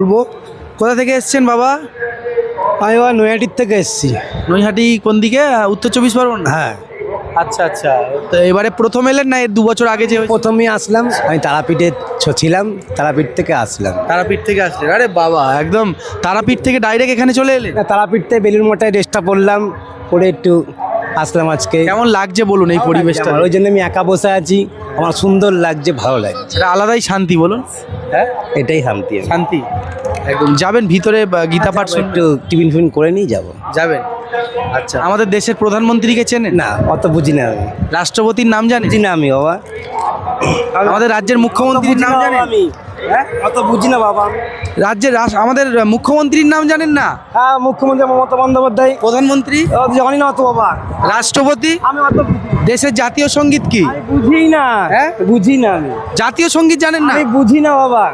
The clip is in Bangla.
বলবো। কোথা থেকে এসছেন বাবা? আমি এবার নৈহাটির থেকে এসেছি। নৈহাটি কোন দিকে? উত্তর 24 পরগনা। হ্যাঁ, আচ্ছা আচ্ছা। তো এবারে প্রথম এলেন না এর 2 বছর আগে যে হয়েছে? প্রথমেই আসলাম। আমি তারাপীঠে ছিলাম, তারাপীঠ থেকে আসলাম। তারাপীঠ থেকে আসলেন? আরে বাবা, একদম তারাপীঠ থেকে ডাইরেক্ট এখানে চলে এলেন? না, তারাপীঠ থেকে বেলুর মঠে রেস্টটা পড়লাম, পরে একটু আসলাম আজকে। কেমন লাগছে বলুন এই পরিবেশটা? ওই জন্য আমি একা বসে আছি, আমার সুন্দর লাগছে, ভালো লাগছে। এটা আলাদাই শান্তি বলুন। হ্যাঁ, এটাই শান্তি। শান্তি একদম। যাবেন ভিতরে গীতা পাঠ শুনতে? একটু টিফিন ফিন করে নিয়ে যাবো। যাবেন? আচ্ছা। আমাদের দেশের প্রধানমন্ত্রীকে চেনেন? না, অত বুঝি না আমি। রাষ্ট্রপতির নাম জানেন? বুঝি না আমি বাবা। আমাদের রাজ্যের মুখ্যমন্ত্রীর নাম জানেন? আমি অত বুঝি না বাবা। আমাদের মুখ্যমন্ত্রীর নাম জানেন না? হ্যাঁ, মুখ্যমন্ত্রী মমতা বন্দ্যোপাধ্যায়। প্রধানমন্ত্রী? জানি না অত বাবা। রাষ্ট্রপতি? আমি অত দেশের জাতীয় সঙ্গীত কি? বুঝি না। হ্যাঁ? বুঝি না আমি। জাতীয় সঙ্গীত জানেন না? আমি বুঝি না বাবা।